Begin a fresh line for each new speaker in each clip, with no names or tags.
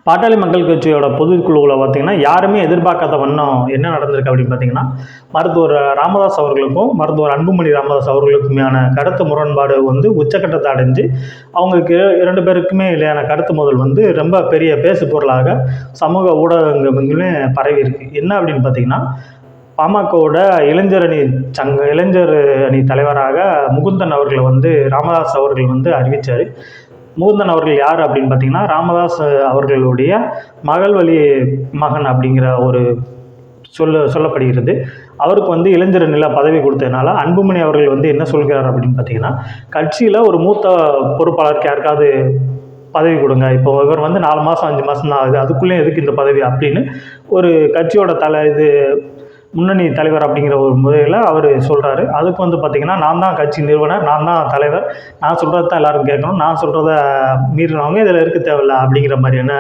பாட்டாளி மக்கள் கட்சியோட பொதுக்குழுவில் பார்த்தீங்கன்னா யாருமே எதிர்பார்க்காத வண்ணம் என்ன நடந்திருக்கு அப்படின்னு பார்த்தீங்கன்னா, மருத்துவர் ராமதாஸ் அவர்களுக்கும் மருத்துவர் அன்புமணி ராமதாஸ் அவர்களுக்குமான கருத்து முரண்பாடு வந்து உச்சக்கட்டத்தை அடைஞ்சு அவங்களுக்கு 2 பேருக்குமே இல்லையான கருத்து மோதல் வந்து ரொம்ப பெரிய பேசு பொருளாக சமூக ஊடகங்களுமே பரவி இருக்கு. என்ன அப்படின்னு பார்த்தீங்கன்னா, பாமகவோட இளைஞர் அணி தலைவராக முகுந்தன் அவர்களை வந்து ராமதாஸ் அவர்கள் வந்து அறிவித்தார். முகுந்தன் அவர்கள் யார் அப்படின்னு பார்த்தீங்கன்னா, ராமதாஸ் அவர்களுடைய மகள் வழி மகன் அப்படிங்கிற ஒரு சொல்லப்படுகிறது. அவருக்கு வந்து இளைஞர் நில பதவி கொடுத்ததுனால அன்புமணி அவர்கள் வந்து என்ன சொல்கிறார் அப்படின்னு பார்த்தீங்கன்னா, கட்சியில் ஒரு மூத்த பொறுப்பாளருக்கு யாருக்காவது பதவி கொடுங்க. இப்போ இவர் வந்து 4 மாதம் 5 மாதம் தான் ஆகுது, அதுக்குள்ளே எதுக்கு இந்த பதவி அப்படின்னு ஒரு கட்சியோட முன்னணி தலைவர் அப்படிங்கிற ஒரு முறையில் அவர் சொல்கிறாரு. அதுக்கு வந்து பார்த்திங்கன்னா, நான் தான் கட்சி நிறுவனர், நான் தான் தலைவர், நான் சொல்கிறது தான் எல்லோரும் கேட்கணும், நான் சொல்கிறத மீறினவங்க இதில் இருக்க தேவையில்ல அப்படிங்கிற மாதிரியான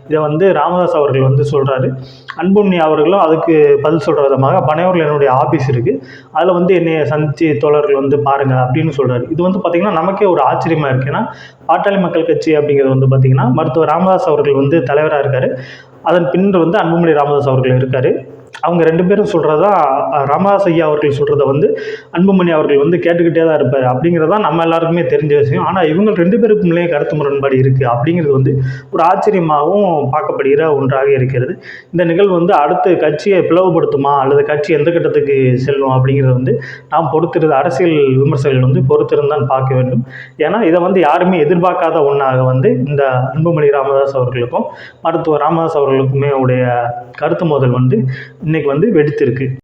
இதை வந்து ராமதாஸ் அவர்கள் வந்து சொல்கிறாரு. அன்புமணி அவர்களும் அதுக்கு பதில் சொல்கிற விதமாக, பனையூரில் என்னுடைய ஆஃபீஸ் இருக்குது, அதில் வந்து என்னை சந்தித்து தோழர்கள் வந்து பாருங்கள் அப்படின்னு சொல்கிறாரு. இது வந்து பார்த்திங்கன்னா நமக்கே ஒரு ஆச்சரியமாக இருக்குது. ஏன்னா பாட்டாளி மக்கள் கட்சி அப்படிங்கிறது வந்து பார்த்திங்கன்னா மருத்துவர் ராமதாஸ் அவர்கள் வந்து தலைவராக இருக்கார், அதன் பின்னர் வந்து அன்புமணி ராமதாஸ் அவர்கள் இருக்கார். அவங்க 2 பேரும் சொல்கிறதா ராமதாஸ் ஐயா அவர்கள் சொல்கிறத வந்து அன்புமணி அவர்கள் வந்து கேட்டுக்கிட்டே தான் இருப்பார் அப்படிங்கிறதான் நம்ம எல்லாருக்குமே தெரிஞ்ச விஷயம். ஆனால் இவங்க 2 பேருக்குள்ளே கருத்து முரண்பாடு இருக்குது அப்படிங்கிறது வந்து ஒரு ஆச்சரியமாகவும் பார்க்கப்படுகிற ஒன்றாக இருக்கிறது. இந்த நிகழ்வு வந்து அடுத்து கட்சியை பிளவுபடுத்துமா அல்லது கட்சி எந்த கட்டத்துக்கு செல்லும் அப்படிங்கிறது வந்து நாம் அரசியல் விமர்சகர்கள் வந்து பொறுத்திருந்தான் பார்க்க வேண்டும். ஏன்னா இதை வந்து யாருமே எதிர்பார்க்காத ஒன்றாக வந்து இந்த அன்புமணி ராமதாஸ் அவர்களுக்கும் மருத்துவர் ராமதாஸ் அவர்களுக்குமே உடைய கருத்து மோதல் வந்து இன்னைக்கு வந்து வெடித்திருக்கு.